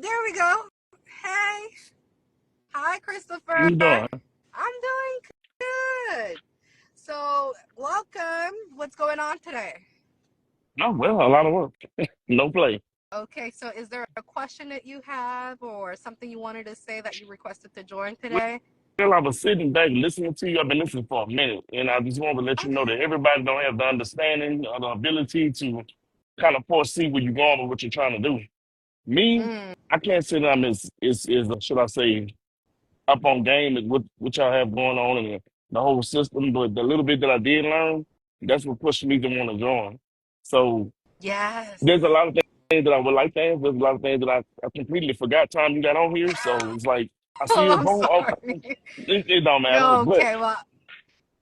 there we go. Hey. Hi, How Christopher. you doing? I'm doing good. So, welcome. What's going on today? Oh, well, a lot of work. No play. Okay, so is there a question that you have or something you wanted to say that you requested to join Well, today? I was sitting back listening to you. I've been listening for a minute, and I just want to let you know Okay. that everybody don't have the understanding or the ability to kind of foresee where you're going or what you're trying to do. Me, Mm, I can't say that I'm should I say, up on game with what y'all have going on and the whole system, but the little bit that I did learn, that's what pushed me to want to join. So yes. there's a lot of things that I would like to ask. There's a lot of things that I completely forgot time you got on here. So it's like I see Oh, your I'm boom. sorry. Okay, it don't matter. But Okay, well,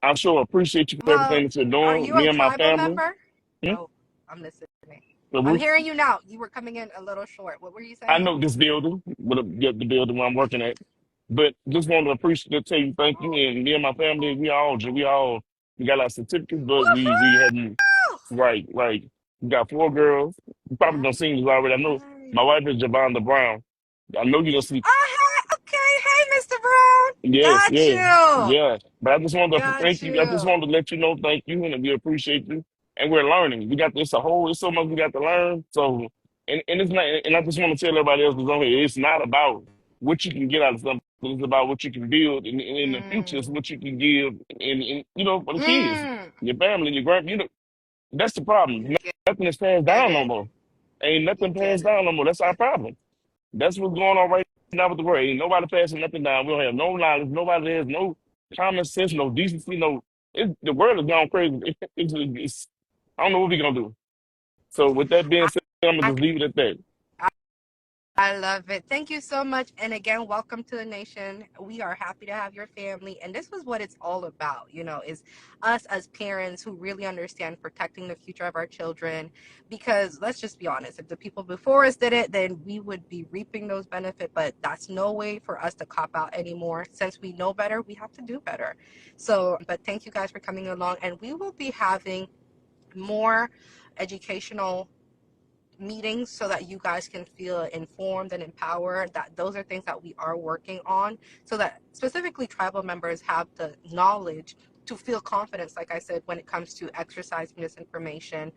I sure appreciate you for well, everything that you're are doing. you a Me and my tribal family. member? Hmm? Oh, I'm listening. So I'm hearing you now. You were coming in a little short. What were you I saying? know this building, the building where I'm working at. But just want to appreciate to tell you thank you. And me and my family, we got our certificates, but we Woohoo! hadn't right. We got 4 girls. You probably don't see this already. I know my Nice. wife is Javonda Brown. I know you don't see. Oh, hey, okay. Hey, Mr. Brown. Yes, Got yes, you. yeah. But I just wanted to Got thank you. I just you. wanted to let you know thank you and that we appreciate you. And we're learning. We got this a whole it's so much we got to learn. So and it's not and I just want to tell everybody else who's on here, it's not about what you can get out of something. It's about what you can build in the future. It's Mm. what you can give in for the kids, Mm. your family, your grand that's the problem. Nothing is passed Get down no it. more. Ain't nothing Get passed it. down no more. That's our problem. That's what's going on right now with the world. Ain't nobody passing nothing down. We don't have no knowledge. Nobody has no common sense, no decency, the world has gone crazy. I don't know what we're gonna do. So with that being I, said, I'm gonna I just leave it at that. I love it. Thank you so much. And again, welcome to the nation. We are happy to have your family. And this was what it's all about, is us as parents who really understand protecting the future of our children. Because let's just be honest, if the people before us did it, then we would be reaping those benefits. But that's no way for us to cop out anymore. Since we know better, we have to do better. So, but thank you guys for coming along. And we will be having more educational meetings so that you guys can feel informed and empowered. That those are things that we are working on so that specifically tribal members have the knowledge to feel confidence, like I said, when it comes to exercising this information.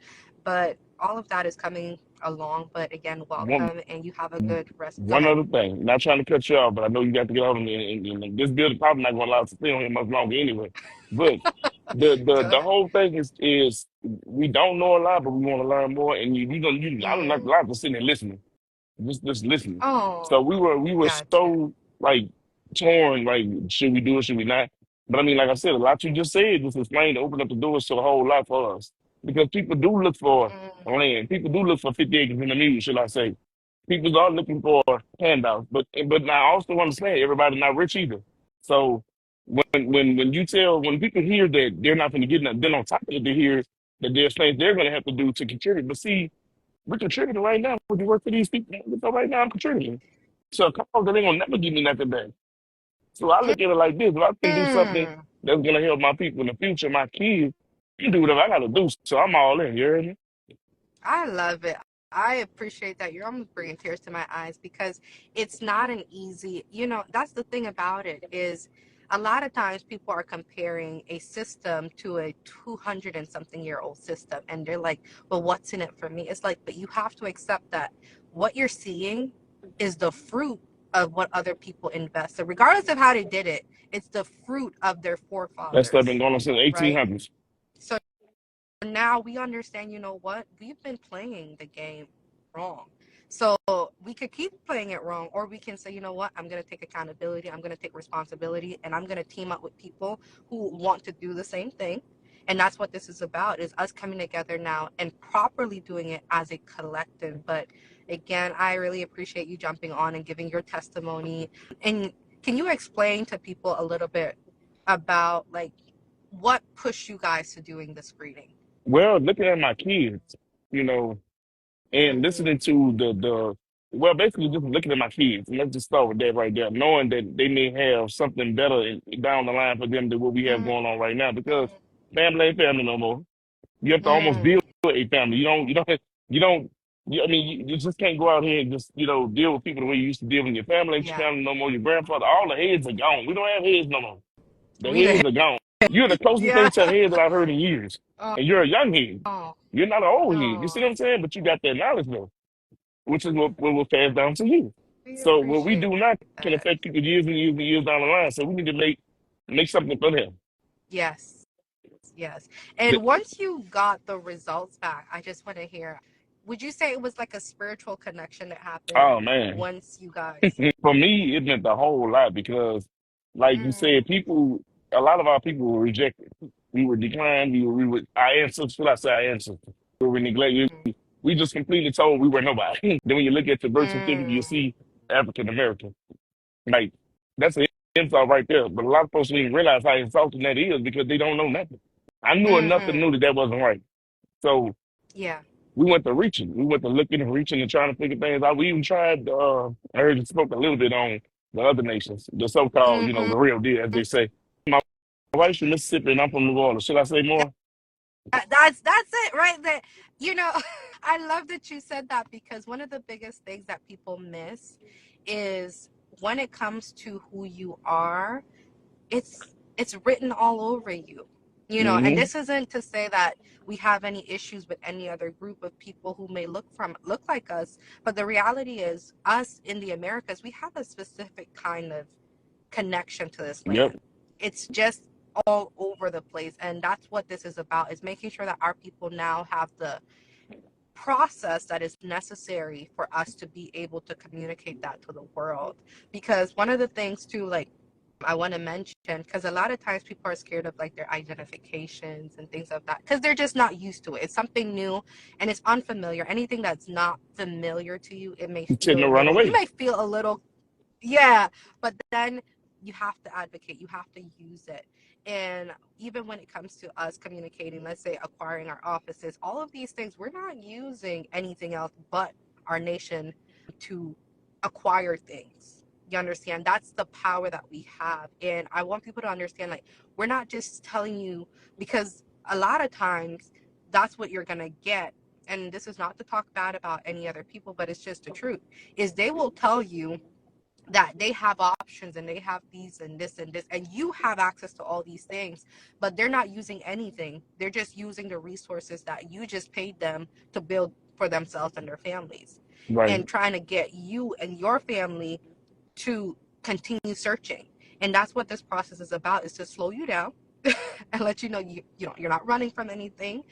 But all of that is coming along. But again, One welcome, and you have a good rest. Go one ahead. other thing, not trying to cut you off, but I know you got to get out and this building probably not gonna allow us to stay on here much longer anyway. But Go the ahead. whole thing is we don't know a lot, but we want to learn more. And I don't like a Mm. lot of sitting and listening. Just listening. Oh, So we were got you. so like torn, like should we do it, should we not? But I mean, like I said, a lot you just said just explained to open up the doors to a whole lot for us. Because people do look for Mm. land. People do look for 50 acres in the news, should I say. People are looking for handouts. But I also understand everybody's not rich either. So when you tell when people hear that they're not gonna get nothing, then on top of it they hear that there's things they're gonna have to do to contribute. But see, we're contributing right now. Would you work for these people? So right now I'm contributing. So a cause that ain't gonna never give me nothing back. So I look at it like this: if I can do something Mm. that's gonna help my people in the future, my kids, you do whatever I gotta do. So I'm all in. You hear me? I love it. I appreciate that. You're almost bringing tears to my eyes because it's not an easy, that's the thing about it is a lot of times people are comparing a system to a 200 and something year old system. And they're like, well, what's in it for me? It's like, but you have to accept that what you're seeing is the fruit of what other people invest. So regardless of how they did it, it's the fruit of their That stuff been forefathers, going on since right? 1800s. So now we understand, you know what? We've been playing the game wrong. So we could keep playing it wrong, or we can say, you know what? I'm going to take accountability. I'm going to take responsibility, and I'm going to team up with people who want to do the same thing. And that's what this is about, is us coming together now and properly doing it as a collective. But again, I really appreciate you jumping on and giving your testimony. And can you explain to people a little bit about like what pushed you guys to doing the screening? Well, looking at my kids, you know, and Mm, listening to well, basically just looking at my kids, and let's just start with that right there, knowing that they may have something better down the line for them than what we have mm, going on right now, because family ain't family no more. You have to almost mm, build a family. You don't. I mean, you just can't go out here and just, deal with people the way you used to deal with your family. Ain't your Yeah. family no more. Your grandfather, all the heads are gone. We don't have heads no more. The We the heads are gone. You're the closest yeah. thing to a head that I've heard in years. Oh, And you're a young head. oh, You're not an old head. You see oh. what I'm saying? But you got that knowledge though, which is what will pass down to you. We So what we do appreciate now can that. affect people years and years and years down the line. So we need to make something for them. Yes. Yes. And once you got the results back, I just want to hear, would you say it was like a spiritual connection that happened Oh man. once you guys? For me, it meant a whole lot because, like you Mm, said, a lot of our people were rejected. We were declined. Our ancestors, should I say our ancestors, we were neglected. We just completely told we were nobody. Then when you look at the birth certificate, you mm, see African American. Like, that's an insult right there. But a lot of folks don't even realize how insulting that is because they don't know nothing. I knew enough to mm-hmm. know that that wasn't right. So Yeah. we went to reaching. We went to looking and reaching and trying to figure things out. We even tried, I heard you spoke a little bit on the other nations, the so-called, Mm-hmm. the real deal, as they say. My wife's from Mississippi and I'm from New Orleans. Should I say more? That's it right there. You know, I love that you said that because one of the biggest things that people miss is when it comes to who you are, it's written all over you. You know, and Hmm. this isn't to say that we have any issues with any other group of people who may look like us, but the reality is us in the Americas, we have a specific kind of connection to this Yep. land. It's just all over the place, and that's what this is about, is making sure that our people now have the process that is necessary for us to be able to communicate that to the world. Because one of the things too, like, I want to mention, because a lot of times people are scared of like their identifications and things of that because they're just not used to it. It's something new and it's unfamiliar. Anything that's not familiar to you, it may You tend feel to a run little, you away. may feel a little, yeah, but then you have to advocate, you have to use it. And even when it comes to us communicating, let's say acquiring our offices, all of these things, we're not using anything else but our nation to acquire things. You understand? That's the power that we have. And I want people to understand, like, we're not just telling you, because a lot of times that's what you're going to get. And this is not to talk bad about any other people, but it's just the truth, is they will tell you that they have options and they have these and this and you have access to all these things, but they're not using anything. They're just using the resources that you just paid them to build for themselves and their families, Right. and trying to get you and your family to continue searching. And that's what this process is about, is to slow you down and let you know you're not running from anything.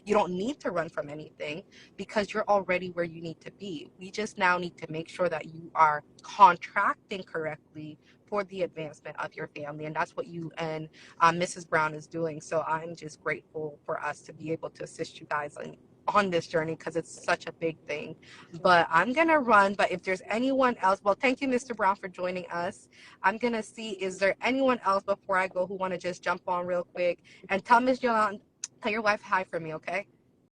You don't need to run from anything because you're already where you need to be. We just now need to make sure that you are contracting correctly for the advancement of your family. And that's what you and Mrs. Brown is doing. So I'm just grateful for us to be able to assist you guys on this journey because it's such a big thing. But I'm going to run. But if there's anyone else, well, thank you, Mr. Brown, for joining us. I'm going to see, is there anyone else before I go who want to just jump on real quick and tell Miss Yolanda, tell your wife hi for me, okay?